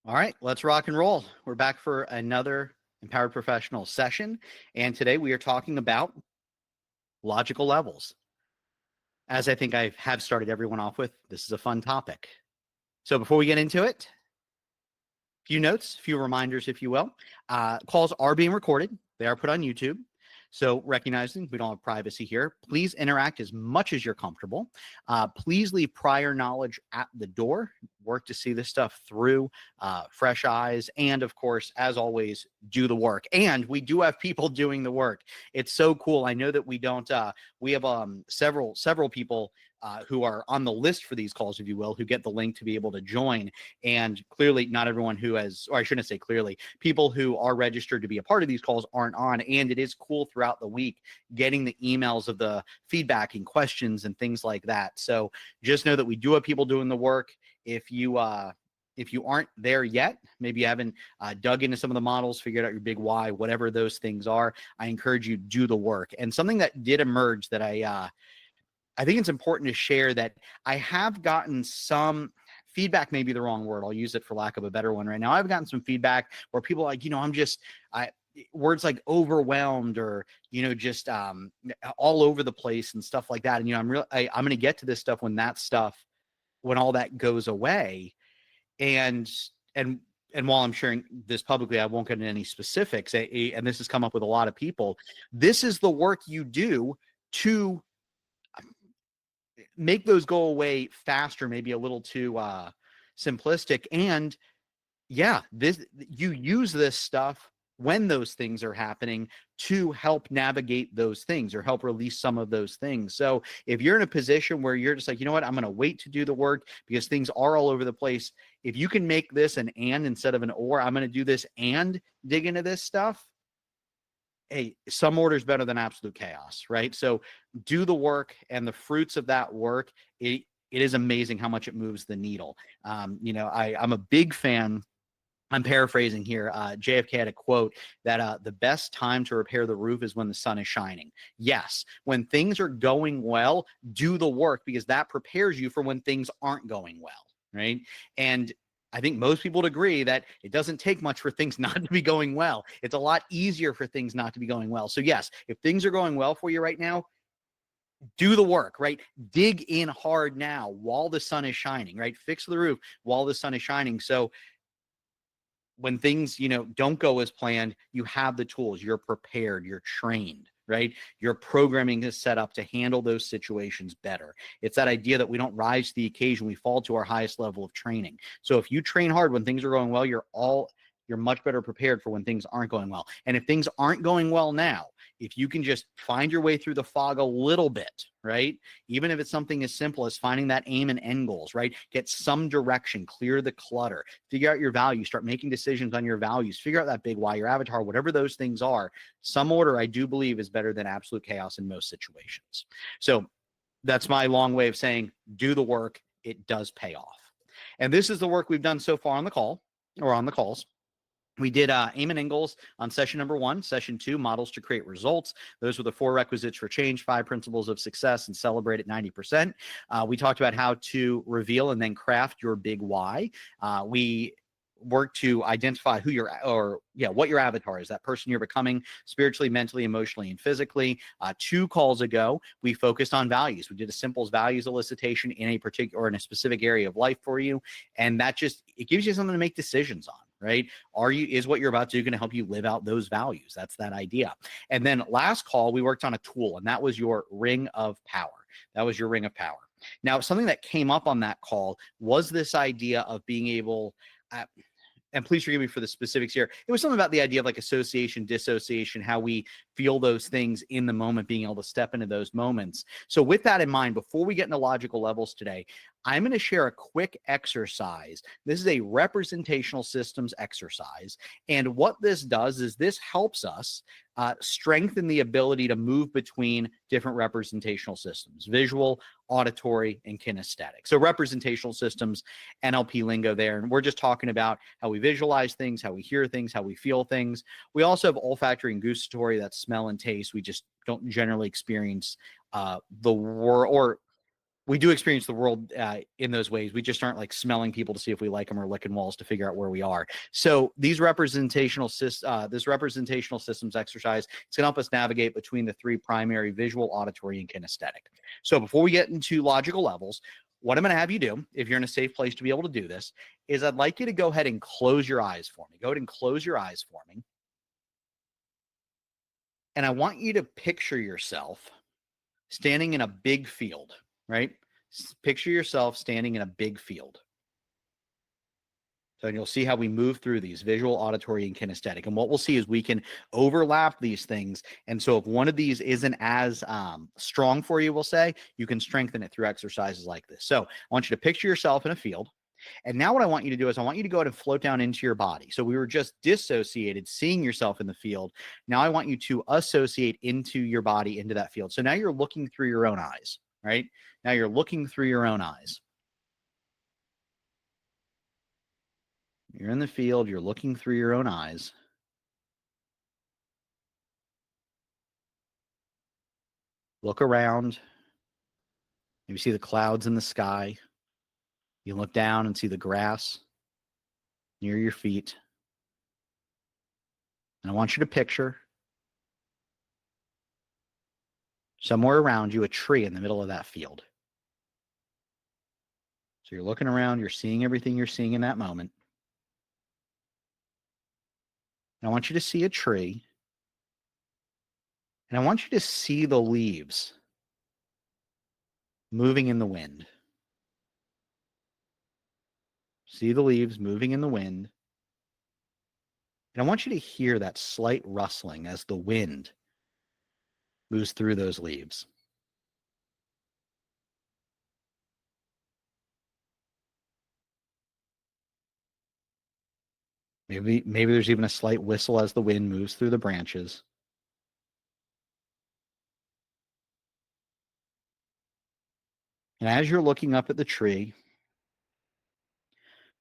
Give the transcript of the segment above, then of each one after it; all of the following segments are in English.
All right, let's rock and roll. We're back for another Empowered Professional session. And today we are talking about logical levels. As I think I have started everyone off with, this is a fun topic. So before we get into it, a few notes, a few reminders, if you will. Calls are being recorded. They are put on YouTube. So recognizing we don't have privacy here, please interact as much as you're comfortable. Please leave prior knowledge at the door. Work to see this stuff through, fresh eyes, and of course, as always, do the work. And we do have people doing the work. It's so cool. I know that we don't. We have several people who are on the list for these calls, if you will, who get the link to be able to join. And clearly, not everyone who has, or I shouldn't say clearly, people who are registered to be a part of these calls aren't on. And it is cool throughout the week getting the emails of the feedback and questions and things like that. So just know that we do have people doing the work. If you aren't there yet, maybe you haven't dug into some of the models, figured out your big why, whatever those things are, I encourage you to do the work. And something that did emerge that I think it's important to share, that I have gotten some feedback, maybe the wrong word. I'll use it for lack of a better one right now. I've gotten some feedback where people are like, words like overwhelmed or, just all over the place and stuff like that. And, I'm going to get to this stuff when all that goes away. And while I'm sharing this publicly, I won't get into any specifics. And this has come up with a lot of people. This is the work you do to make those go away faster, maybe a little too simplistic. And yeah, you use this stuff when those things are happening to help navigate those things or help release some of those things. So if you're in a position where you're just like, you know what, I'm going to wait to do the work because things are all over the place. If you can make this an and instead of an or, I'm going to do this and dig into this stuff. Hey, some order is better than absolute chaos, right? So do the work, and the fruits of that work, it is amazing how much it moves the needle. I'm a big fan. I'm paraphrasing here. JFK had a quote that the best time to repair the roof is when the sun is shining. Yes, when things are going well, do the work, because that prepares you for when things aren't going well, right? And I think most people would agree that it doesn't take much for things not to be going well. It's a lot easier for things not to be going well. So yes, if things are going well for you right now, do the work, right? Dig in hard now while the sun is shining, right? Fix the roof while the sun is shining. So when things, don't go as planned, you have the tools, you're prepared, you're trained, right? Your programming is set up to handle those situations better. It's that idea that we don't rise to the occasion, we fall to our highest level of training. So if you train hard when things are going well, you're much better prepared for when things aren't going well. And if things aren't going well now, if you can just find your way through the fog a little bit, right? Even if it's something as simple as finding that aim and end goals, right? Get some direction, clear the clutter, figure out your values, start making decisions on your values, figure out that big why, your avatar, whatever those things are. Some order, I do believe, is better than absolute chaos in most situations. So that's my long way of saying, do the work. It does pay off. And this is the work we've done so far on the call, or on the calls. We did aim and end goals on session number 1, session 2, models to create results. Those were the 4 requisites for change, 5 principles of success, and celebrate at 90%. We talked about how to reveal and then craft your big why. We work to identify what your avatar is, that person you're becoming spiritually, mentally, emotionally, and physically. 2 calls ago, we focused on values. We did a simple values elicitation in a specific area of life for you. And that it gives you something to make decisions on. Right? Is what you're about to do going to help you live out those values? That's that idea. And then last call, we worked on a tool, and that was your ring of power. Now, something that came up on that call was this idea of being able, and please forgive me for the specifics here. It was something about the idea of like association, dissociation, how we feel those things in the moment, being able to step into those moments. So with that in mind, before we get into logical levels today, I'm going to share a quick exercise. This is a representational systems exercise. And what this does is this helps us strengthen the ability to move between different representational systems: visual, auditory, and kinesthetic. So representational systems, NLP lingo there. And we're just talking about how we visualize things, how we hear things, how we feel things. We also have olfactory and gustatory, that's smell and taste. We just don't generally experience the we do experience the world in those ways. We just aren't like smelling people to see if we like them or licking walls to figure out where we are. So these this representational systems exercise, it's going to help us navigate between the three primary: visual, auditory, and kinesthetic. So before we get into logical levels, what I'm going to have you do, if you're in a safe place to be able to do this, is I'd like you to go ahead and close your eyes for me. Go ahead and close your eyes for me. And I want you to picture yourself standing in a big field, right? Picture yourself standing in a big field. So you'll see how we move through these: visual, auditory, and kinesthetic. And what we'll see is we can overlap these things. And so if one of these isn't as strong for you, we'll say, you can strengthen it through exercises like this. So I want you to picture yourself in a field. And now what I want you to do is I want you to go ahead and float down into your body. So we were just dissociated, seeing yourself in the field. Now I want you to associate into your body, into that field. So now you're looking through your own eyes, right? Now you're looking through your own eyes. You're in the field, you're looking through your own eyes. Look around. Maybe see the clouds in the sky. You look down and see the grass near your feet. And I want you to picture somewhere around you a tree in the middle of that field. So you're looking around, you're seeing everything you're seeing in that moment. And I want you to see a tree. And I want you to see the leaves moving in the wind. See the leaves moving in the wind. And I want you to hear that slight rustling as the wind moves through those leaves. Maybe there's even a slight whistle as the wind moves through the branches. And as you're looking up at the tree,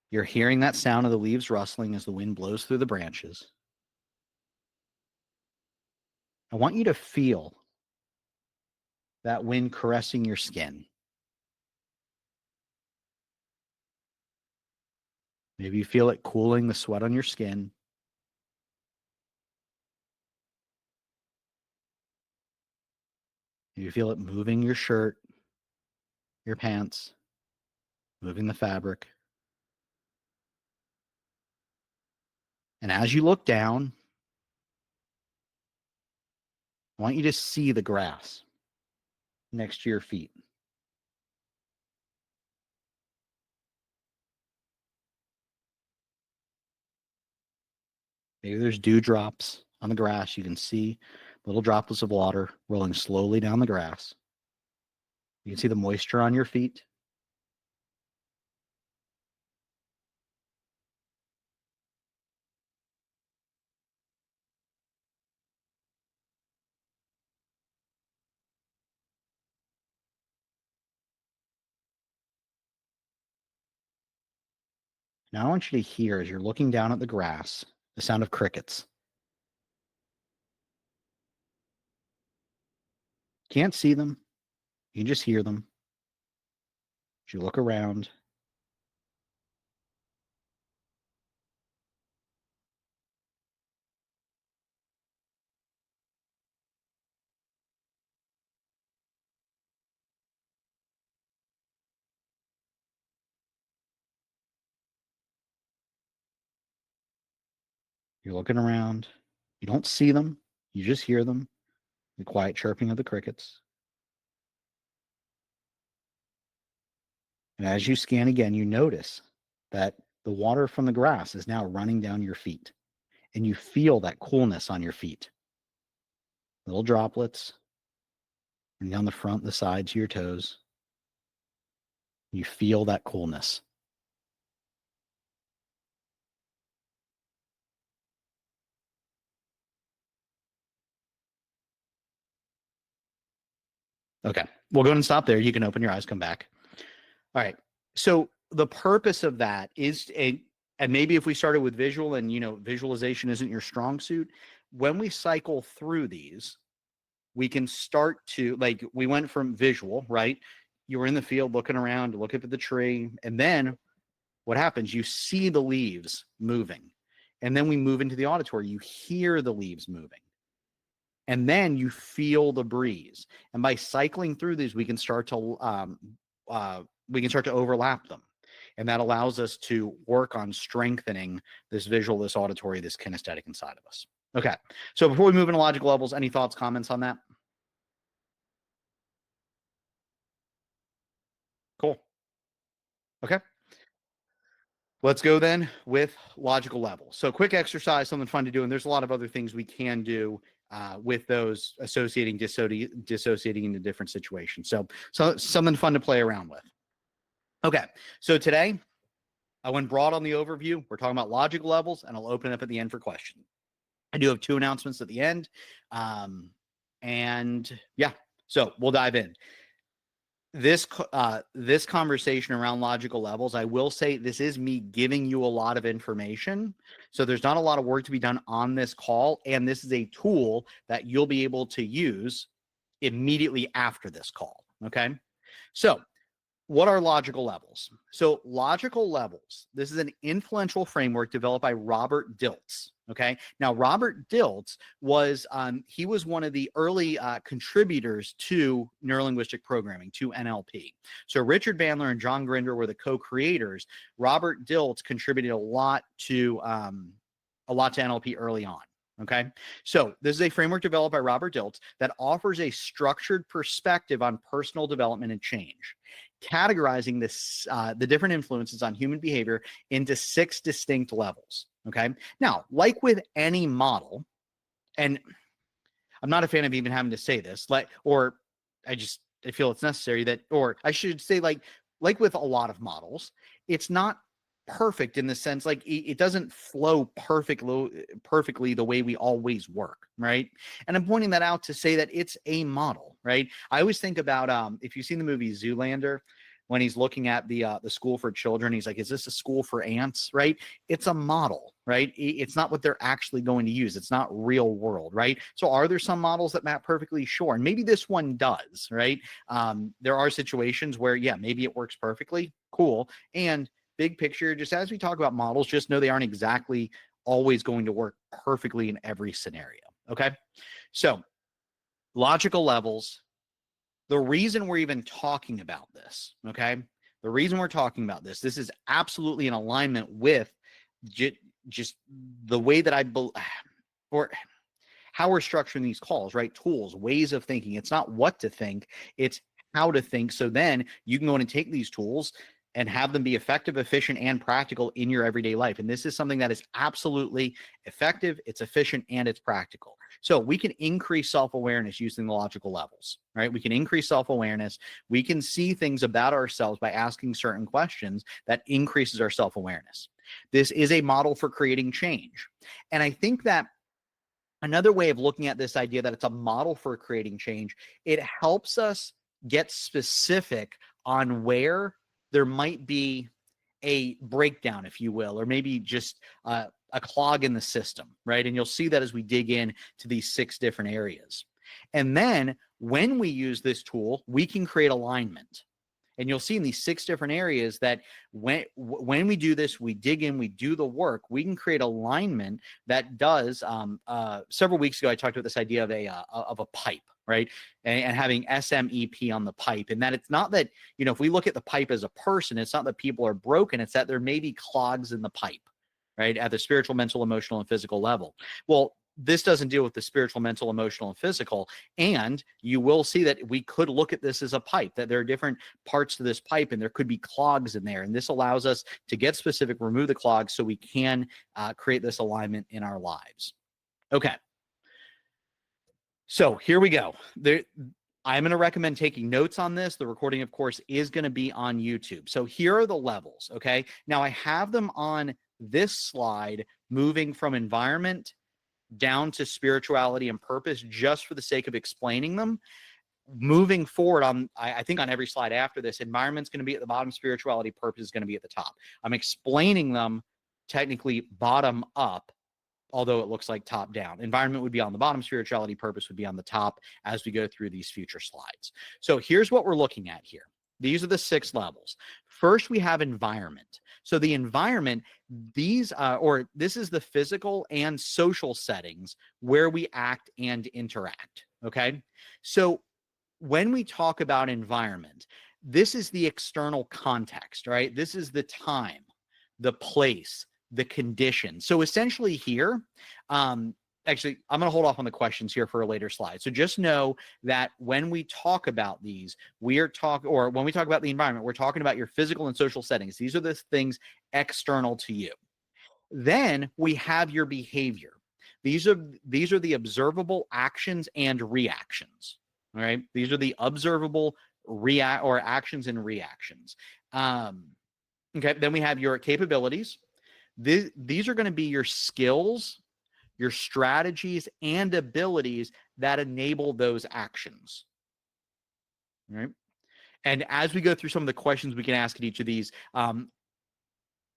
you're hearing that sound of the leaves rustling as the wind blows through the branches. I want you to feel that wind caressing your skin. Maybe you feel it cooling the sweat on your skin. You feel it moving your shirt, your pants, moving the fabric. And as you look down, I want you to see the grass next to your feet. Maybe there's dewdrops on the grass. You can see little droplets of water rolling slowly down the grass. You can see the moisture on your feet. Now I want you to hear, as you're looking down at the grass, the sound of crickets. Can't see them. You can just hear them. As you look around, you're looking around. You don't see them. You just hear them, the quiet chirping of the crickets. And as you scan again, you notice that the water from the grass is now running down your feet. And you feel that coolness on your feet. Little droplets and down the front, the sides of your toes. You feel that coolness. Okay, we'll go ahead and stop there. You can open your eyes, come back. All right. So the purpose of that is, and maybe if we started with visual and, visualization isn't your strong suit, when we cycle through these, we can start to, like, we went from visual, right? you were in the field looking around, looking at the tree, and then what happens? You see the leaves moving. And then we move into the auditory. You hear the leaves moving. And then you feel the breeze. And by cycling through these, we can start to overlap them. And that allows us to work on strengthening this visual, this auditory, this kinesthetic inside of us. Okay. So before we move into logical levels, any thoughts, comments on that? Cool. Okay. Let's go then with logical levels. So quick exercise, something fun to do. And there's a lot of other things we can do with those dissociating into different situations. So something fun to play around with. Okay. So today I went broad on the overview. We're talking about logical levels, and I'll open it up at the end for questions. I do have 2 announcements at the end. And yeah, so we'll dive in. This conversation around logical levels, I will say this is me giving you a lot of information. So there's not a lot of work to be done on this call. And this is a tool that you'll be able to use immediately after this call. Okay. So what are logical levels? So logical levels, this is an influential framework developed by Robert Dilts. Okay. Now, Robert Dilts was, he was one of the early contributors to neurolinguistic programming, to NLP. So Richard Bandler and John Grinder were the co-creators. Robert Dilts contributed a lot to NLP early on. Okay. So this is a framework developed by Robert Dilts that offers a structured perspective on personal development and change, categorizing the different influences on human behavior into 6 distinct levels. Okay. Now, like with any model, and I'm not a fan of even having to say this, I feel it's necessary that, or I should say like with a lot of models, it's not perfect in the sense, like it doesn't flow perfectly the way we always work, right? And I'm pointing that out to say that it's a model, right? I always think about if you've seen the movie Zoolander, when he's looking at the school for children, he's like, is this a school for ants, right? It's a model, right? It's not what they're actually going to use. It's not real world, right? So are there some models that map perfectly? Sure. And maybe this one does, right? There are situations where, yeah, maybe it works perfectly. Cool. And big picture, just as we talk about models, just know they aren't exactly always going to work perfectly in every scenario. Okay. So logical levels. The reason we're even talking about this, okay? The reason we're talking about this is absolutely in alignment with just the way that or how we're structuring these calls, right? Tools, ways of thinking. It's not what to think, it's how to think. So then you can go in and take these tools and have them be effective, efficient, and practical in your everyday life. And this is something that is absolutely effective, it's efficient, and it's practical. So we can increase self-awareness using the logical levels, right? We can increase self-awareness. We can see things about ourselves by asking certain questions that increases our self-awareness. This is a model for creating change. And I think that another way of looking at this idea that it's a model for creating change, it helps us get specific on where there might be a breakdown, if you will, or maybe just a clog in the system, right? And you'll see that as we dig in to these 6 different areas. And then when we use this tool, we can create alignment. And you'll see in these 6 different areas that when we do this, we dig in, we do the work, we can create alignment that does, several weeks ago, I talked about this idea of a pipe, right? And having SMEP on the pipe. And that it's not that, if we look at the pipe as a person, it's not that people are broken, it's that there may be clogs in the pipe, right? At the spiritual, mental, emotional, and physical level. Well, this doesn't deal with the spiritual, mental, emotional, and physical. And you will see that we could look at this as a pipe, that there are different parts to this pipe and there could be clogs in there. And this allows us to get specific, remove the clogs so we can create this alignment in our lives. Okay. So here we go. I'm going to recommend taking notes on this. The recording, of course, is going to be on YouTube. So here are the levels. Okay. Now I have them on this slide, moving from environment down to spirituality and purpose, just for the sake of explaining them. Moving forward, I think on every slide after this, environment's going to be at the bottom, spirituality, purpose is going to be at the top. I'm explaining them technically bottom up, although it looks like top down. Environment would be on the bottom, spirituality, purpose would be on the top as we go through these future slides. So here's what we're looking at here. These are the 6 levels. First, we have environment. So the environment, this is the physical and social settings where we act and interact. Okay. So when we talk about environment, this is the external context, right? This is the time, the place, the condition. So essentially here, actually, I'm going to hold off on the questions here for a later slide. So just know that when we talk about these, when we talk about the environment, we're talking about your physical and social settings. These are the things external to you. Then we have your behavior. These are the observable actions and reactions. All right. These are the observable actions and reactions. Okay. Then we have your capabilities. These are going to be your skills, your strategies, and abilities that enable those actions. All right. And as we go through some of the questions we can ask at each of these,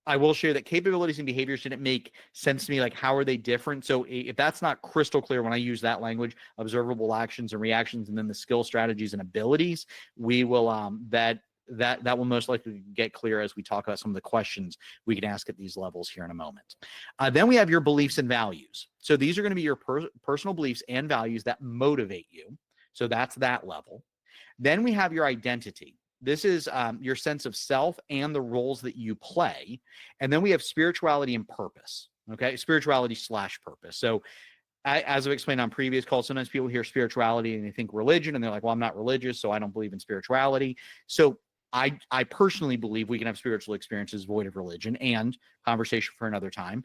I will share that capabilities and behaviors didn't make sense to me. Like, how are they different? So if that's not crystal clear when I use that language, observable actions and reactions, and then the skill, strategies, and abilities, we will that will most likely get clear as we talk about some of the questions we can ask at these levels here in a moment. Then we have your beliefs and values. So these are going to be your personal beliefs and values that motivate you. So that's that level. Then we have your identity. This is your sense of self and the roles that you play. And then we have spirituality and purpose. Okay, spirituality / purpose. So as I've explained on previous calls, sometimes people hear spirituality and they think religion, and they're like, well, I'm not religious, so I don't believe in spirituality. So I personally believe we can have spiritual experiences void of religion, and conversation for another time.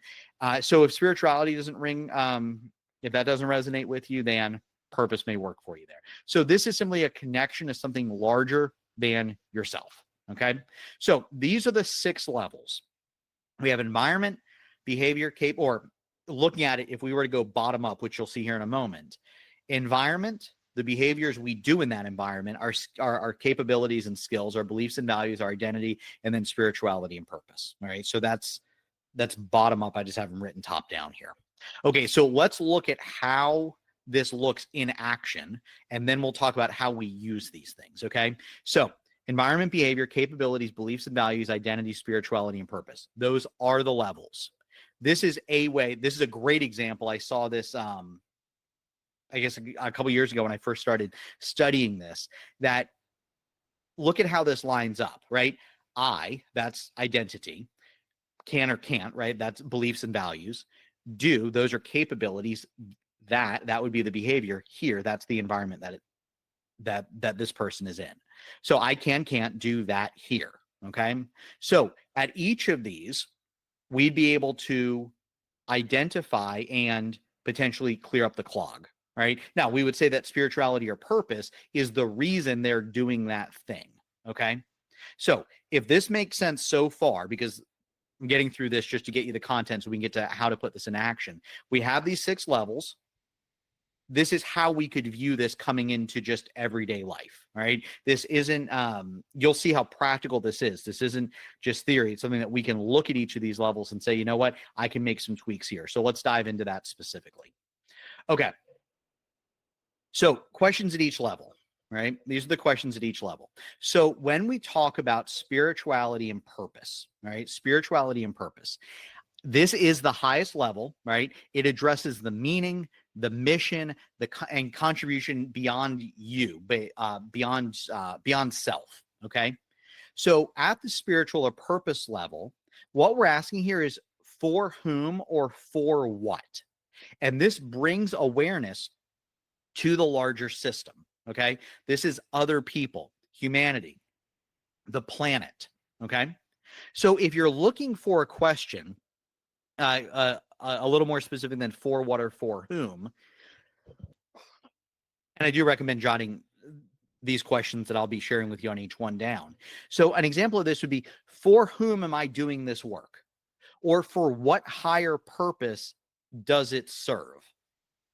So if spirituality doesn't ring, if that doesn't resonate with you, then purpose may work for you there. So this is simply a connection to something larger than yourself. Okay. So these are the 6 levels. We have environment, behavior, or looking at it, if we were to go bottom up, which you'll see here in a moment, environment, the behaviors we do in that environment, our capabilities and skills, our beliefs and values, our identity, and then spirituality and purpose. All right. So that's bottom up. I just have them written top down here. Okay. So let's look at how this looks in action, and then we'll talk about how we use these things. Okay. So environment, behavior, capabilities, beliefs and values, identity, spirituality, and purpose. Those are the levels. This is a great example. I saw this, I guess a couple years ago when I first started studying this, that look at how this lines up, right? That's identity. Can or can't, right? That's beliefs and values. Do, those are capabilities. That would be the behavior. Here, that's the environment that this person is in. So I can't do that here. Okay. So at each of these, we'd be able to identify and potentially clear up the clog. Right. Now, we would say that spirituality or purpose is the reason they're doing that thing. Okay. So if this makes sense so far, because I'm getting through this just to get you the content so we can get to how to put this in action. We have these 6 levels. This is how we could view this coming into just everyday life. All right. This isn't, you'll see how practical this is. This isn't just theory. It's something that we can look at each of these levels and say, you know what, I can make some tweaks here. So let's dive into that specifically. Okay. So questions at each level, right? These are the questions at each level. So when we talk about spirituality and purpose, right? Spirituality and purpose, this is the highest level, right? It addresses the meaning, the mission, and contribution beyond you, beyond self. Okay. So at the spiritual or purpose level, what we're asking here is for whom or for what? And this brings awareness to the larger system. Okay. This is other people, humanity, the planet. Okay. So if you're looking for a question, a little more specific than for what or for whom, and I do recommend jotting these questions that I'll be sharing with you on each one down. So an example of this would be, for whom am I doing this work? Or for what higher purpose does it serve?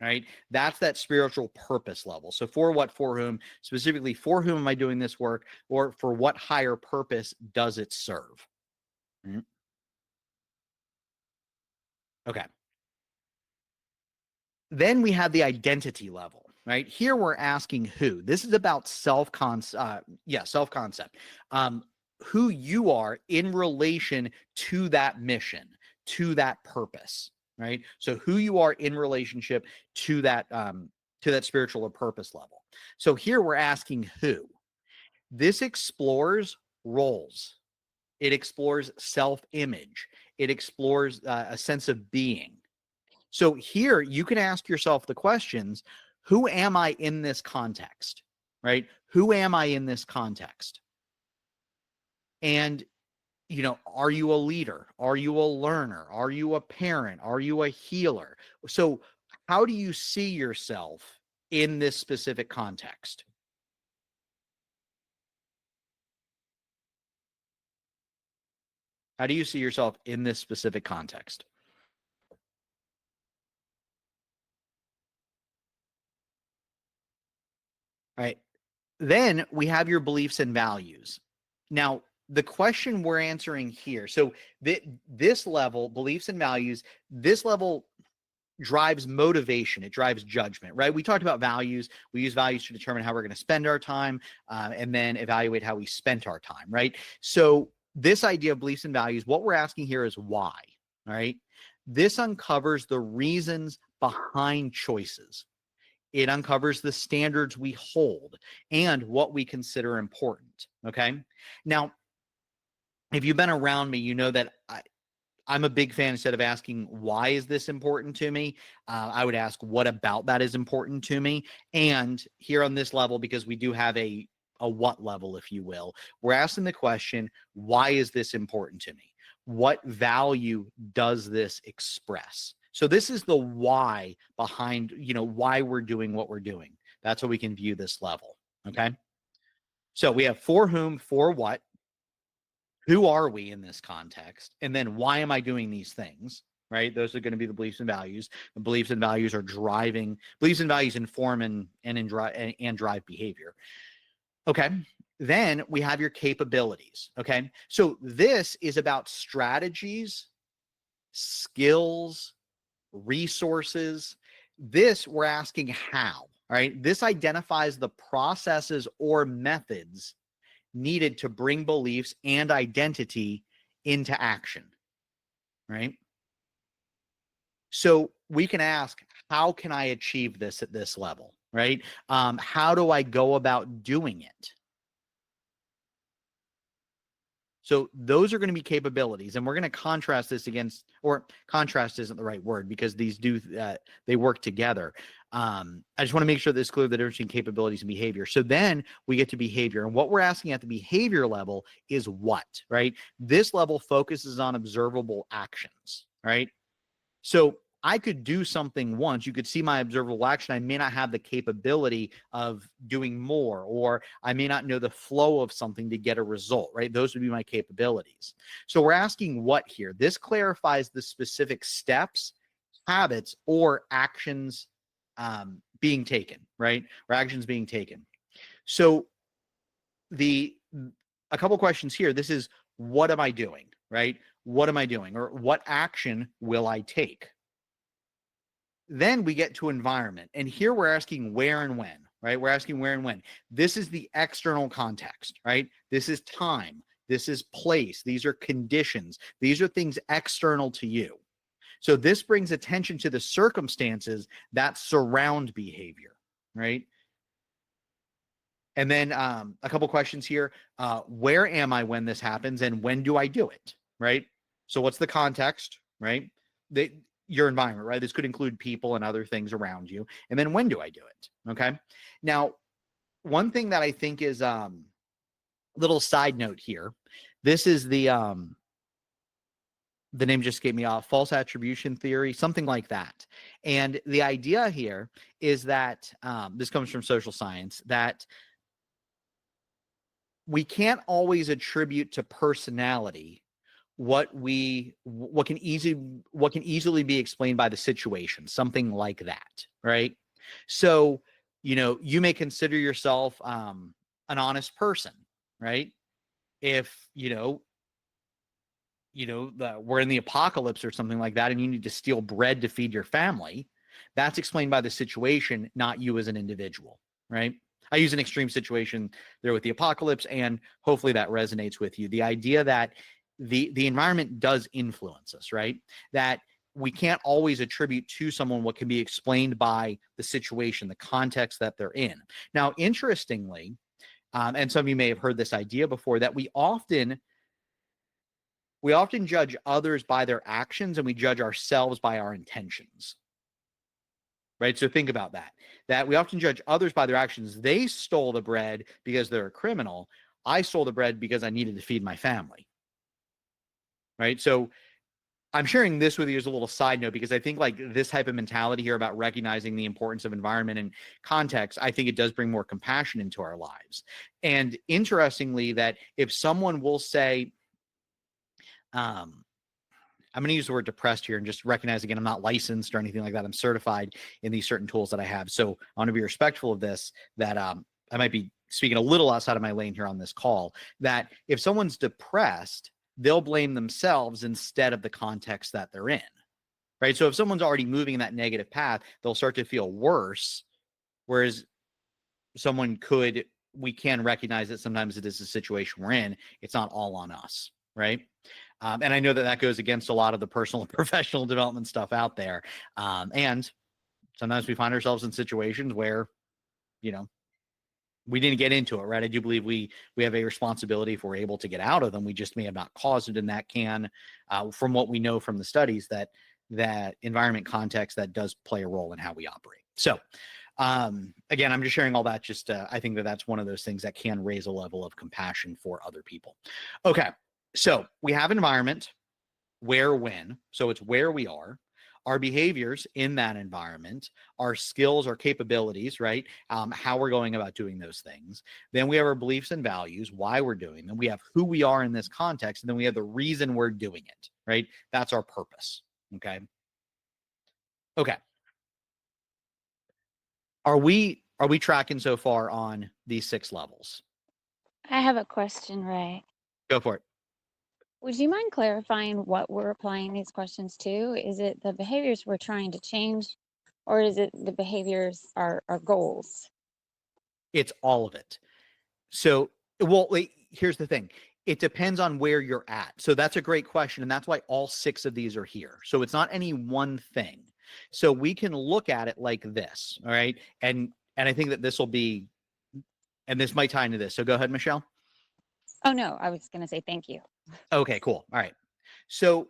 Right? That's that spiritual purpose level. So for what, for whom, specifically for whom am I doing this work, or for what higher purpose does it serve? Mm-hmm. Okay. Then we have the identity level. right? Here we're asking who. This is about self-concept. Who you are in relation to that mission, to that purpose, right? So who you are in relationship to that spiritual or purpose level. So here we're asking who. This explores roles. It explores self-image. It explores a sense of being. So here you can ask yourself the questions, who am I in this context, right? Who am I in this context? And, are you a leader? Are you a learner? Are you a parent? Are you a healer? So how do you see yourself in this specific context? How do you see yourself in this specific context? All right. Then we have your beliefs and values. Now, the question we're answering here, so this level, beliefs and values, this level drives motivation. It drives judgment, right? We talked about values. We use values to determine how we're going to spend our time, and then evaluate how we spent our time, right? So this idea of beliefs and values, what we're asking here is why, all right? This uncovers the reasons behind choices. It uncovers the standards we hold and what we consider important. Okay. Now, if you've been around me, you know that I'm a big fan. Instead of asking, why is this important to me? I would ask, what about that is important to me? And here on this level, because we do have a what level, if you will, we're asking the question, why is this important to me? What value does this express? So this is the why behind, why we're doing what we're doing. That's how we can view this level. Okay. So we have for whom, for what, who are we in this context, and then why am I doing these things, right? Those are going to be the beliefs and values. The beliefs and values are driving, beliefs and values inform and drive behavior. Okay. Then we have your capabilities. Okay. So this is about strategies, skills, resources. This we're asking how, right? This identifies the processes or methods needed to bring beliefs and identity into action, right? So we can ask, how can I achieve this at this level, right? How do I go about doing it? So those are going to be capabilities, and we're going to contrast this against, or contrast isn't the right word because these they work together. I just want to make sure this is clear, the difference between capabilities and behavior. So then we get to behavior, and what we're asking at the behavior level is what, right? This level focuses on observable actions, right? So I could do something once. You could see my observable action. I may not have the capability of doing more, or I may not know the flow of something to get a result, right? Those would be my capabilities. So we're asking what here? This clarifies the specific steps, habits, or actions being taken, right? Or actions being taken. So a couple questions here. This is, what am I doing, right? What am I doing? Or what action will I take? Then we get to environment. And here we're asking where and when, right? We're asking where and when. This is the external context, right? This is time. This is place. These are conditions. These are things external to you. So this brings attention to the circumstances that surround behavior, right? And then a couple questions here. Where am I when this happens, and when do I do it, right? So what's the context, right? Your environment, right? This could include people and other things around you. And then when do I do it? Okay. Now, one thing that I think is little side note here. This is the name just escaped me off, false attribution theory, something like that. And the idea here is that this comes from social science, that we can't always attribute to personality what can easily be explained by the situation, something like that, right? So, you may consider yourself an honest person, right? If we're in the apocalypse or something like that, and you need to steal bread to feed your family, That's explained by the situation, not you as an individual, right? I use an extreme situation there with the apocalypse, and hopefully that resonates with you. The idea that the environment does influence us, right? That we can't always attribute to someone what can be explained by the situation, the context that they're in. Now, interestingly, and some of you may have heard this idea before, that we often judge others by their actions and we judge ourselves by our intentions. Right? So think about that we often judge others by their actions. They stole the bread because they're a criminal. I stole the bread because I needed to feed my family. Right? So I'm sharing this with you as a little side note because I think like this type of mentality here about recognizing the importance of environment and context, I think it does bring more compassion into our lives. And interestingly, that if someone will say, I'm going to use the word depressed here and just recognize again, I'm not licensed or anything like that. I'm certified in these certain tools that I have. So I want to be respectful of this, that I might be speaking a little outside of my lane here on this call, that if someone's depressed, they'll blame themselves instead of the context that they're in, right? So if someone's already moving in that negative path, they'll start to feel worse. Whereas we can recognize that sometimes it is a situation we're in. It's not all on us, right? And I know that goes against a lot of the personal and professional development stuff out there. And sometimes we find ourselves in situations where, we didn't get into it, right? I do believe we have a responsibility if we're able to get out of them. We just may have not caused it, and that can, from what we know from the studies, that environment context that does play a role in how we operate. So, again, I'm just sharing all that. Just I think that's one of those things that can raise a level of compassion for other people. Okay, so we have environment, where, when. So it's where we are. Our behaviors in that environment, our skills, our capabilities, right? How we're going about doing those things. Then we have our beliefs and values, why we're doing them. We have who we are in this context, and then we have the reason we're doing it, right? That's our purpose, okay? Okay. Are we tracking so far on these 6 levels? I have a question, Ray. Go for it. Would you mind clarifying what we're applying these questions to? Is it the behaviors we're trying to change, or is it the behaviors are goals? It's all of it. So, well, here's the thing. It depends on where you're at. So that's a great question. And that's why all 6 of these are here. So it's not any one thing. So we can look at it like this. All right. And I think that this will be, and this might tie into this. So go ahead, Michelle. Oh, no, I was going to say thank you. Okay, cool. All right. So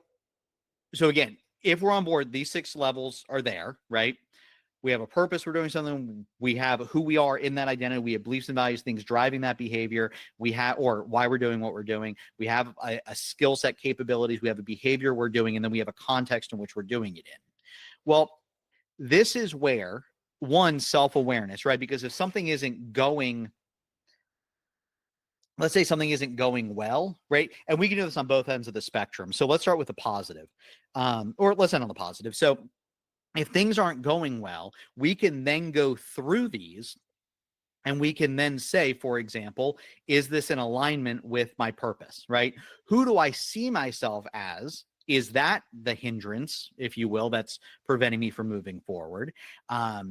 again, if we're on board, these 6 levels are there, right? We have a purpose. We're doing something. We have who we are in that identity. We have beliefs and values, things driving that behavior. We have, or why we're doing what we're doing. We have a skill set, capabilities. We have a behavior we're doing, and then we have a context in which we're doing it in. Well, this is where one, self-awareness, right? Because if something isn't going, let's say something isn't going well, right? And we can do this on both ends of the spectrum. So let's start with the positive, or let's end on the positive. So if things aren't going well, we can then go through these and we can then say, for example, is this in alignment with my purpose, right? Who do I see myself as? Is that the hindrance, if you will, that's preventing me from moving forward? Are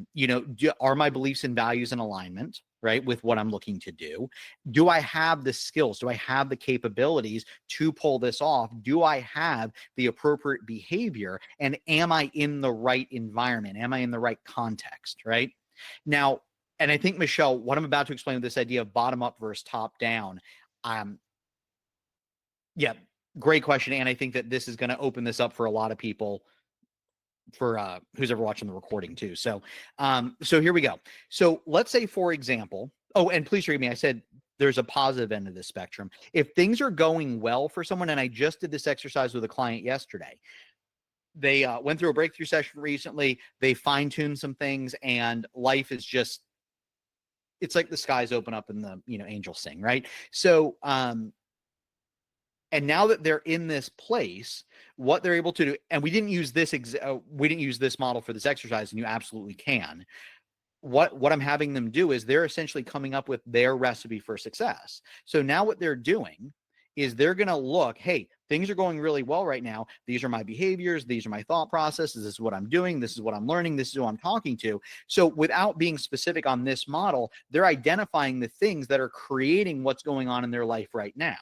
my beliefs and values in alignment, right, with what I'm looking to do? Do I have the skills? Do I have the capabilities to pull this off? Do I have the appropriate behavior? And am I in the right environment? Am I in the right context, right? Now, and I think, Michelle, what I'm about to explain with this idea of bottom up versus top down, yeah, great question. And I think that this is going to open this up for a lot of people, for who's ever watching the recording too. So here we go. So let's say, for example, and please forgive me, I said there's a positive end of the spectrum. If things are going well for someone, and I just did this exercise with a client yesterday, they went through a breakthrough session recently, they fine-tuned some things, and life is just, it's like the skies open up and the angels sing, right? So and now that they're in this place, what they're able to do, and we didn't use this model for this exercise, and you absolutely can. What I'm having them do is they're essentially coming up with their recipe for success. So now what they're doing is they're going to look, hey, things are going really well right now. These are my behaviors. These are my thought processes. This is what I'm doing. This is what I'm learning. This is who I'm talking to. So without being specific on this model, they're identifying the things that are creating what's going on in their life right now.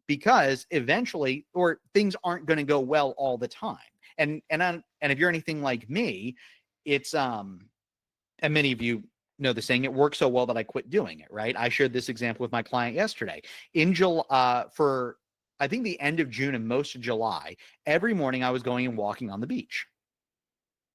Because eventually, or things aren't going to go well all the time. And if you're anything like me, it's and many of you know the saying, it works so well that I quit doing it, right? I shared this example with my client yesterday. In July, for I think the end of June and most of July, every morning I was going and walking on the beach.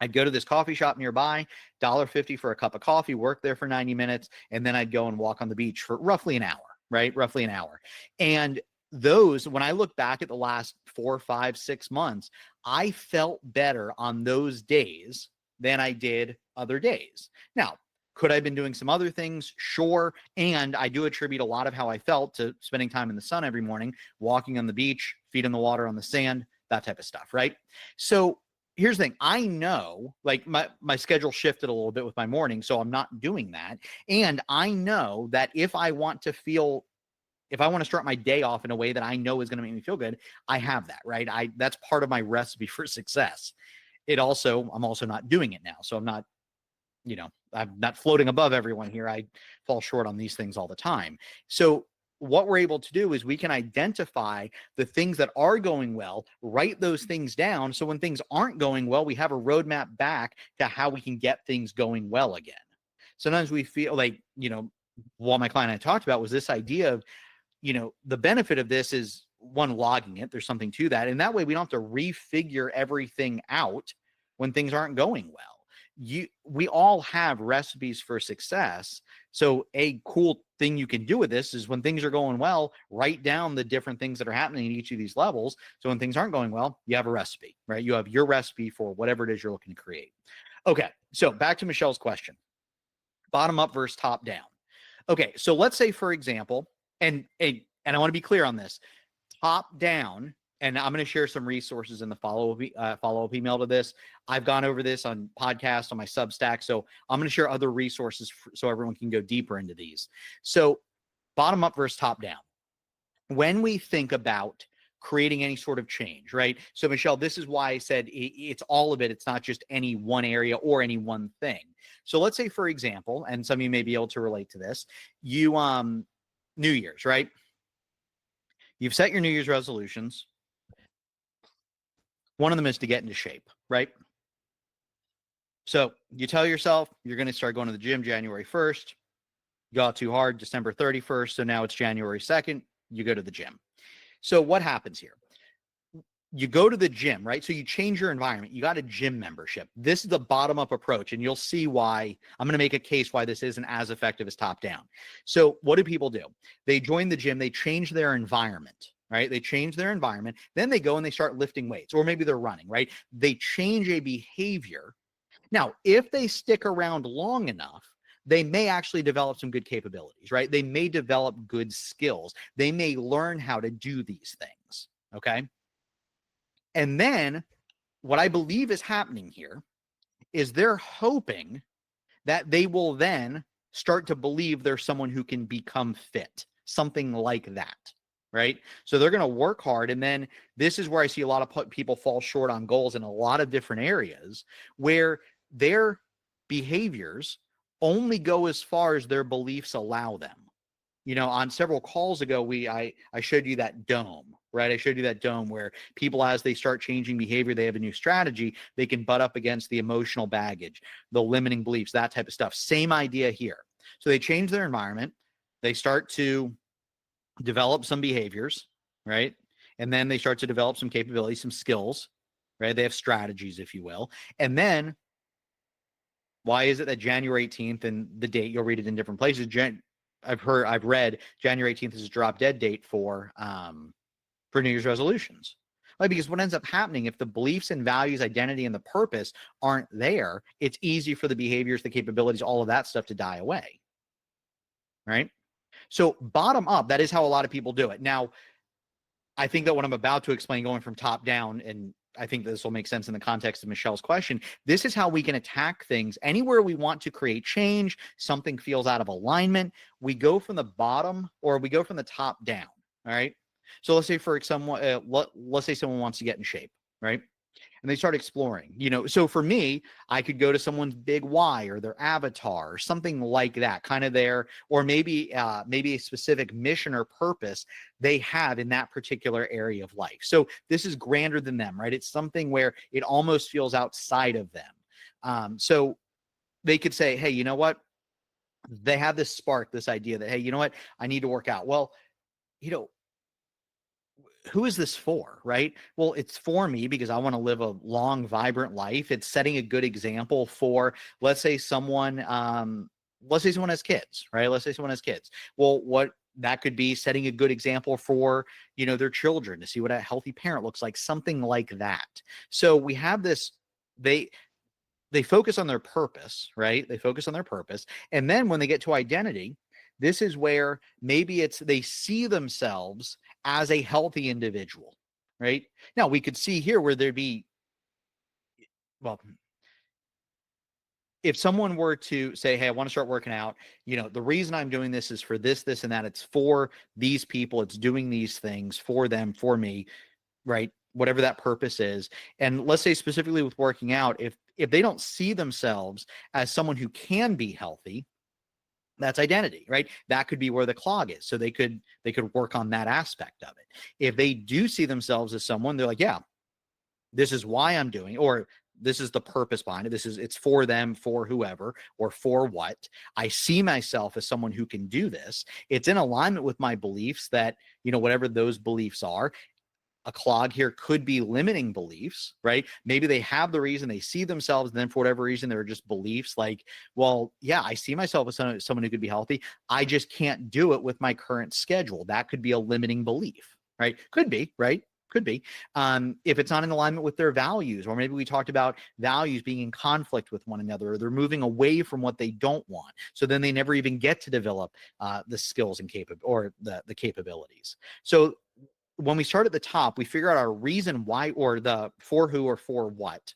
I'd go to this coffee shop nearby, $1.50 for a cup of coffee, work there for 90 minutes, and then I'd go and walk on the beach for roughly an hour, right? Roughly an hour. And those, when I look back at the last 4, 5, 6 months, I felt better on those days than I did other days. Now, could I have been doing some other things? Sure. And I do attribute a lot of how I felt to spending time in the sun every morning, walking on the beach, feet in the water on the sand, that type of stuff, right? So here's the thing. I know, like, my schedule shifted a little bit with my morning, so I'm not doing that. And I know that if I want to start my day off in a way that I know is going to make me feel good, I have that, right? That's part of my recipe for success. I'm also not doing it now. So I'm not floating above everyone here. I fall short on these things all the time. So what we're able to do is we can identify the things that are going well, write those things down. So when things aren't going well, we have a roadmap back to how we can get things going well again. Sometimes we feel like, what my client and I talked about was this idea of, the benefit of this is, one, logging it. There's something to that. And that way we don't have to refigure everything out when things aren't going well. We all have recipes for success. So a cool thing you can do with this is when things are going well, write down the different things that are happening in each of these levels. So when things aren't going well, you have a recipe, right? You have your recipe for whatever it is you're looking to create. Okay. So back to Michelle's question, bottom up versus top down. Okay. So let's say, for example, and I want to be clear on this, top down, and I'm going to share some resources in the follow-up email to this. I've gone over this on podcasts, on my Substack. So I'm going to share other resources so everyone can go deeper into these. So bottom up versus top down. When we think about creating any sort of change, right? So Michelle, this is why I said it's all of it. It's not just any one area or any one thing. So let's say, for example, and some of you may be able to relate to this, New Year's, right? You've set your New Year's resolutions. One of them is to get into shape, right? So you tell yourself you're going to start going to the gym January 1st. You got too hard, December 31st. So now it's January 2nd. You go to the gym. So what happens here? You go to the gym, right? So you change your environment. You got a gym membership. This is the bottom up approach. And you'll see why I'm going to make a case why this isn't as effective as top down. So what do people do? They join the gym. They change their environment, right? They change their environment. Then they go and they start lifting weights, or maybe they're running, right? They change a behavior. Now, if they stick around long enough, they may actually develop some good capabilities, right? They may develop good skills. They may learn how to do these things, okay? And then what I believe is happening here is they're hoping that they will then start to believe there's someone who can become fit, something like that, right? So they're going to work hard. And then this is where I see a lot of people fall short on goals in a lot of different areas where their behaviors only go as far as their beliefs allow them. On several calls ago, I showed you that dome, right? I showed you that dome where people, as they start changing behavior, they have a new strategy, they can butt up against the emotional baggage, the limiting beliefs, that type of stuff. Same idea here. So they change their environment. They start to develop some behaviors, right? And then they start to develop some capabilities, some skills, right? They have strategies, if you will. And then why is it that January 18th, and the date, you'll read it in different places, I've read January 18th is a drop dead date for New Year's resolutions. Right? Because what ends up happening, if the beliefs and values, identity, and the purpose aren't there, it's easy for the behaviors, the capabilities, all of that stuff to die away. Right? So bottom up, that is how a lot of people do it. Now, I think that what I'm about to explain, going from top down, and I think this will make sense in the context of Michelle's question, this is how we can attack things. Anywhere we want to create change, something feels out of alignment, we go from the bottom, or we go from the top down, all right? So let's say for someone, let's say someone wants to get in shape, right? And they start exploring, so for me, I could go to someone's big why or their avatar or something like that, kind of there, or maybe a specific mission or purpose they have in that particular area of life. So this is grander than them, right? It's something where it almost feels outside of them. So they could say, hey, you know what? They have this spark, this idea that, hey, you know what? I need to work out. Well, you know, who is this for, right? Well, it's for me because I want to live a long, vibrant life. It's setting a good example for, let's say someone has kids, right? Let's say someone has kids. Well, what that could be setting a good example for, their children to see what a healthy parent looks like, something like that. So we have this, they focus on their purpose, right? They focus on their purpose. And then when they get to identity, this is where maybe they see themselves as a healthy individual, right? Now we could see here where there'd be, well, if someone were to say, hey, I want to start working out, the reason I'm doing this is for this, this, and that. It's for these people. It's doing these things for them, for me, right? Whatever that purpose is. And let's say specifically with working out, if they don't see themselves as someone who can be healthy, that's identity, right? That could be where the clog is. So they could work on that aspect of it. If they do see themselves as someone, they're like, yeah, this is why I'm doing, or this is the purpose behind it. It's for them, for whoever, or for what. I see myself as someone who can do this. It's in alignment with my beliefs that, whatever those beliefs are. A clog here could be limiting beliefs, right? Maybe they have the reason, they see themselves, and then for whatever reason, they're just beliefs like, well, yeah, I see myself as someone who could be healthy. I just can't do it with my current schedule. That could be a limiting belief, right? Could be, right? Could be. If it's not in alignment with their values, or maybe we talked about values being in conflict with one another, or they're moving away from what they don't want. So then they never even get to develop the skills and the capabilities. So when we start at the top, we figure out our reason why, or the for who or for what.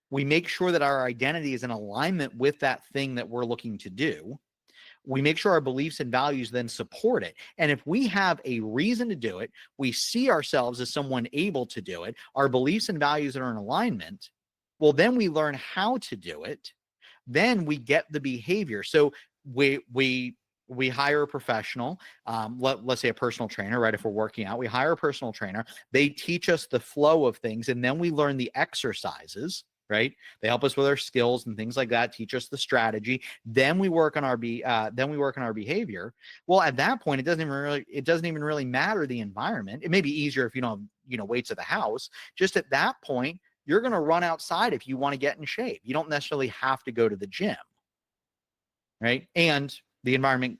We make sure that our identity is in alignment with that thing that we're looking to do. We make sure our beliefs and values then support it. And if we have a reason to do it, we see ourselves as someone able to do it, our beliefs and values are in alignment, well, then we learn how to do it. Then we get the behavior. So we hire a professional, let's say a personal trainer, right? If we're working out, we hire a personal trainer. They teach us the flow of things, and then we learn the exercises, right? They help us with our skills and things like that, teach us the strategy. Then we work on our behavior. Well, at that point, it doesn't even really matter the environment. It may be easier if you don't have, weights at the house. Just at that point, you're going to run outside if you want to get in shape. You don't necessarily have to go to the gym, right? And the environment,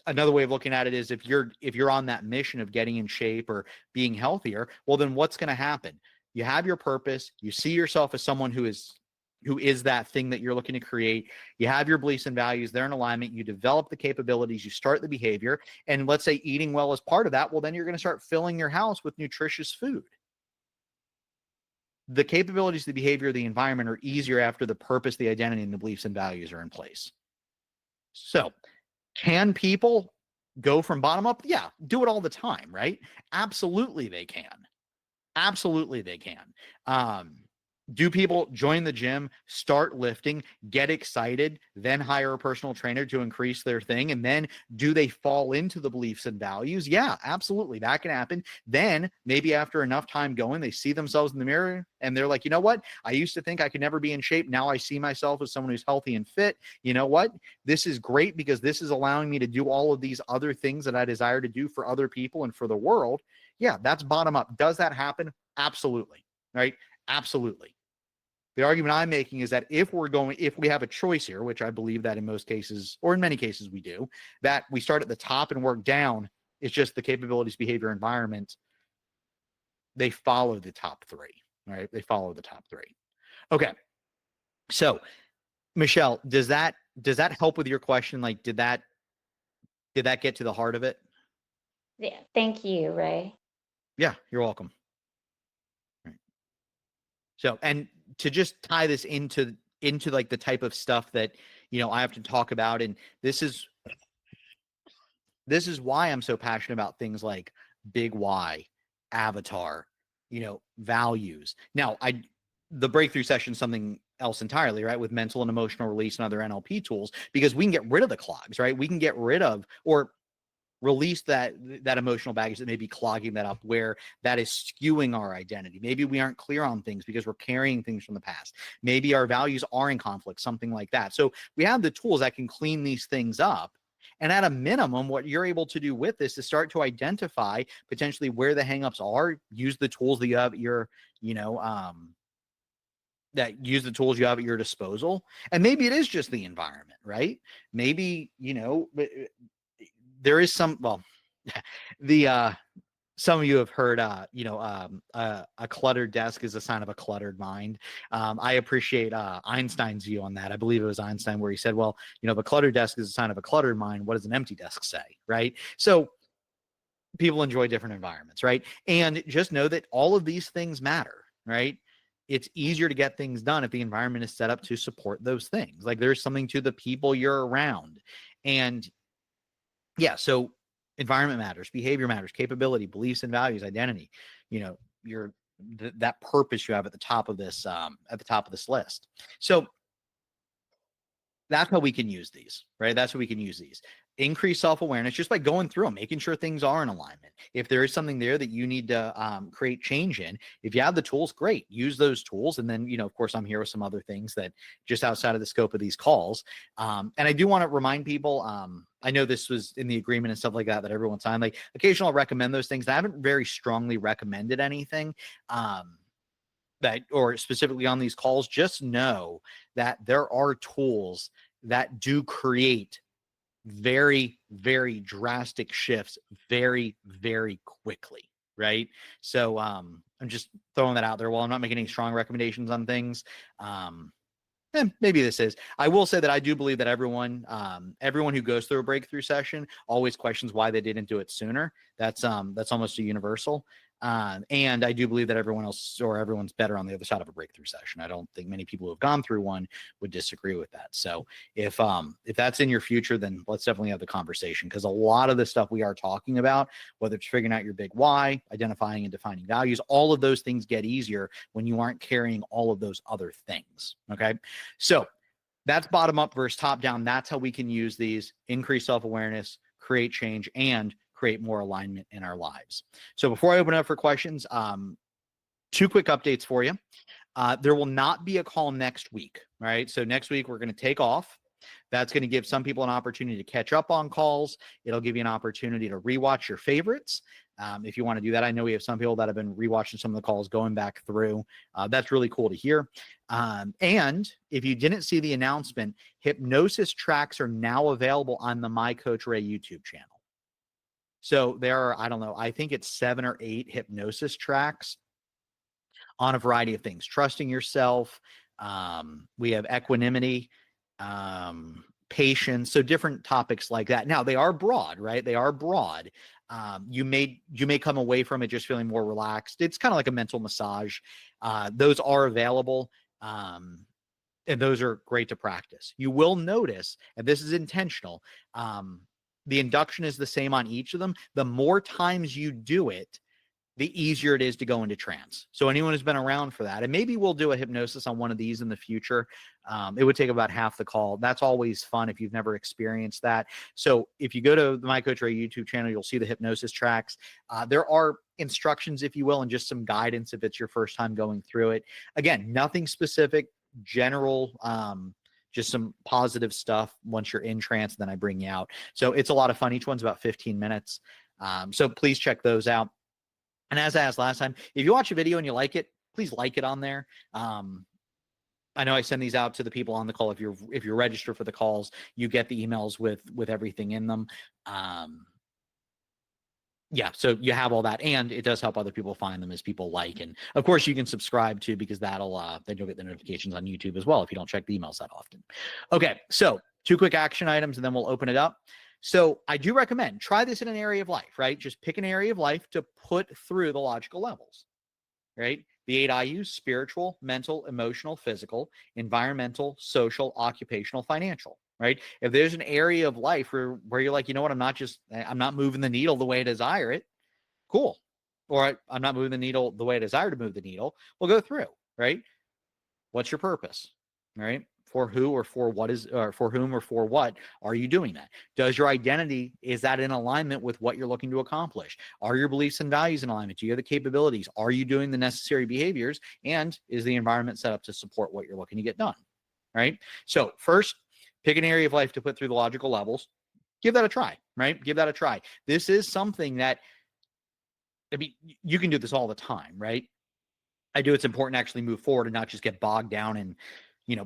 another way of looking at it is if you're on that mission of getting in shape or being healthier, well, then what's going to happen? You have your purpose. You see yourself as someone who is that thing that you're looking to create. You have your beliefs and values. They're in alignment. You develop the capabilities. You start the behavior. And let's say eating well is part of that. Well, then you're going to start filling your house with nutritious food. The capabilities, the behavior, the environment are easier after the purpose, the identity, and the beliefs and values are in place. So can people go from bottom up? Yeah, do it all the time, right? Absolutely they can. Absolutely they can. Do people join the gym, start lifting, get excited, then hire a personal trainer to increase their thing? And then do they fall into the beliefs and values? Yeah, absolutely. That can happen. Then maybe after enough time going, they see themselves in the mirror and they're like, you know what? I used to think I could never be in shape. Now I see myself as someone who's healthy and fit. You know what? This is great because this is allowing me to do all of these other things that I desire to do for other people and for the world. Yeah, that's bottom up. Does that happen? Absolutely. Right? Absolutely. The argument I'm making is that if we have a choice here, which I believe that in most cases, or in many cases we do, that we start at the top and work down, it's just the capabilities, behavior, environment. They follow the top three, right? They follow the top three. Okay. So Michelle, does that help with your question? Like, did that get to the heart of it? Yeah. Thank you, Ray. Yeah, you're welcome. Right. So, and to just tie this into like the type of stuff that, I have to talk about. And this is why I'm so passionate about things like big why, avatar, values. Now, the breakthrough session is something else entirely, right? With mental and emotional release and other NLP tools, because we can get rid of the clogs, right? We can get rid of or release that emotional baggage that may be clogging that up, where that is skewing our identity. Maybe we aren't clear on things because we're carrying things from the past. Maybe our values are in conflict, something like that. So we have the tools that can clean these things up. And at a minimum, what you're able to do with this is start to identify potentially where the hangups are. Use the tools that you have at your, use the tools you have at your disposal. And maybe it is just the environment, right? Maybe, there is some, well, the some of you have heard a cluttered desk is a sign of a cluttered mind. I appreciate Einstein's view on that. I believe it was Einstein where he said, well, if a cluttered desk is a sign of a cluttered mind, what does an empty desk say, right? So people enjoy different environments, right? And just know that all of these things matter, right? It's easier to get things done if the environment is set up to support those things. Like there's something to the people you're around. And yeah, so environment matters, behavior matters, capability, beliefs and values, identity, that purpose you have at the top of this list. So that's how we can use these, right? That's how we can use these. Increase self-awareness just by going through them, making sure things are in alignment. If there is something there that you need to create change in, if you have the tools, great, use those tools. And then, of course, I'm here with some other things that just outside of the scope of these calls. And I do want to remind people, I know this was in the agreement and stuff like that everyone signed. Like occasionally I'll recommend those things. I haven't very strongly recommended anything or specifically on these calls. Just know that there are tools that do create very, very drastic shifts very, very quickly, right? So I'm just throwing that out there. While I'm not making any strong recommendations on things, maybe this is. I will say that I do believe that everyone who goes through a breakthrough session always questions why they didn't do it sooner. That's almost a universal. And I do believe that everyone's better on the other side of a breakthrough session. I don't think many people who have gone through one would disagree with that. So if that's in your future, then let's definitely have the conversation, because a lot of the stuff we are talking about, whether it's figuring out your big why, identifying and defining values, all of those things get easier when you aren't carrying all of those other things. Okay. So that's bottom up versus top down. That's how we can use these: increase self-awareness, create change, and create more alignment in our lives. So before I open up for questions, 2 quick updates for you. There will not be a call next week. All right. So next week we're going to take off. That's going to give some people an opportunity to catch up on calls. It'll give you an opportunity to rewatch your favorites. If you want to do that, I know we have some people that have been rewatching some of the calls, going back through. That's really cool to hear. And if you didn't see the announcement, hypnosis tracks are now available on the My Coach Ray YouTube channel. So there are, I don't know, I think it's 7 or 8 hypnosis tracks on a variety of things. Trusting yourself. We have equanimity, patience. So different topics like that. Now they are broad, right? They are broad. You may come away from it just feeling more relaxed. It's kind of like a mental massage. Those are available. And those are great to practice. You will notice, and this is intentional, the induction is the same on each of them. The more times you do it, the easier it is to go into trance. So anyone who's been around for that, and maybe we'll do a hypnosis on one of these in the future. It would take about half the call. That's always fun if you've never experienced that. So if you go to the My Coach Ray YouTube channel, you'll see the hypnosis tracks. There are instructions, if you will, and just some guidance if it's your first time going through it. Again, nothing specific, general, just some positive stuff. Once you're in trance, then I bring you out. So it's a lot of fun. Each one's about 15 minutes. So please check those out. And as I asked last time, if you watch a video and you like it, please like it on there. I know I send these out to the people on the call. If you're registered for the calls, you get the emails with everything in them. Yeah, so you have all that, and it does help other people find them as people like. And of course you can subscribe too, because then you'll get the notifications on YouTube as well if you don't check the emails that often. Okay, so 2 quick action items and then we'll open it up. So I do recommend try this in an area of life, right? Just pick an area of life to put through the logical levels, right? The 8 IUs: spiritual, mental, emotional, physical, environmental, social, occupational, financial, right? If there's an area of life where you're like, you know what, I'm not moving the needle the way I desire it, Cool. Or I'm not moving the needle the way I desire to move the needle. We'll go through, right? What's your purpose, right? For who or for what is, or for whom or for what are you doing that? Does your identity, is that in alignment with what you're looking to accomplish? Are your beliefs and values in alignment? Do you have the capabilities? Are you doing the necessary behaviors? And is the environment set up to support what you're looking to get done, right? So first, pick an area of life to put through the logical levels. Give that a try, right? Give that a try. This is something that, I mean, you can do this all the time, right? I do. It's important to actually move forward and not just get bogged down in,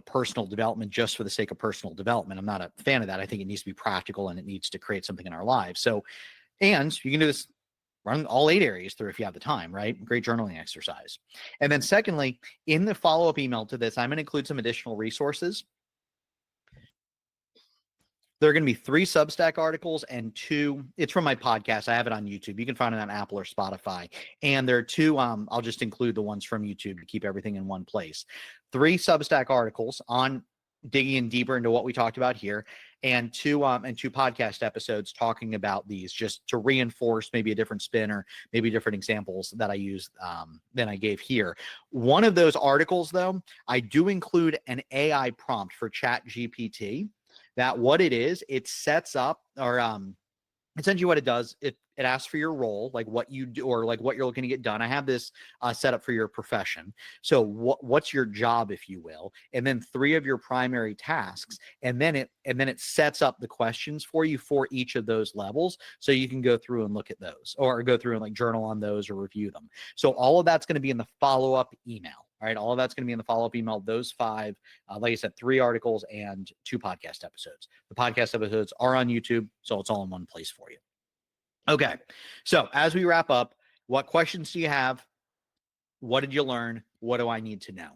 personal development just for the sake of personal development. I'm not a fan of that. I think it needs to be practical and it needs to create something in our lives. So, and you can do this, run all 8 areas through if you have the time, right? Great journaling exercise. And then secondly, in the follow-up email to this, I'm going to include some additional resources. There are going to be 3 Substack articles and 2. It's from my podcast. I have it on YouTube. You can find it on Apple or Spotify. And there are 2. I'll just include the ones from YouTube to keep everything in one place. 3 Substack articles on digging in deeper into what we talked about here, and 2 podcast episodes talking about these, just to reinforce maybe a different spin or maybe different examples that I use than I gave here. One of those articles, though, I do include an AI prompt for ChatGPT. That what it is, it sets up, or essentially what it does, it asks for your role, like what you do, or like what you're looking to get done. I have this set up for your profession. So what's your job, if you will, and then 3 of your primary tasks, and then it sets up the questions for you for each of those levels, so you can go through and look at those, or go through and like journal on those or review them. So all of that's going to be in the follow-up email. All right, all of that's going to be in the follow-up email. Those 5, like I said, 3 articles and 2 podcast episodes. The podcast episodes are on YouTube, so it's all in one place for you. Okay, so as we wrap up, what questions do you have? What did you learn? What do I need to know?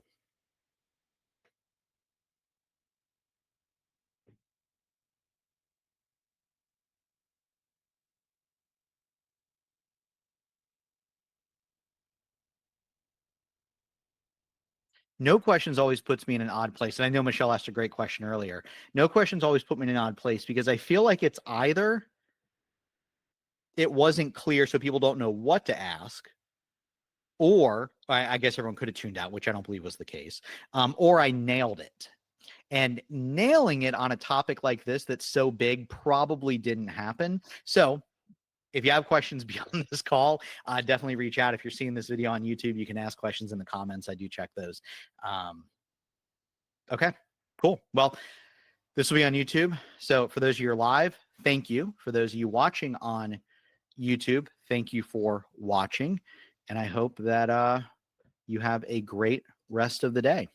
No questions always puts me in an odd place. And I know Michelle asked a great question earlier. No questions always put me in an odd place, because I feel like it's either it wasn't clear, so people don't know what to ask, or I guess everyone could have tuned out, which I don't believe was the case, or I nailed it. And nailing it on a topic like this that's so big probably didn't happen. So if you have questions beyond this call, definitely reach out. If you're seeing this video on YouTube, you can ask questions in the comments. I do check those. Okay, cool. Well, this will be on YouTube. So for those of you who are live, thank you. For those of you watching on YouTube, thank you for watching. And I hope that you have a great rest of the day.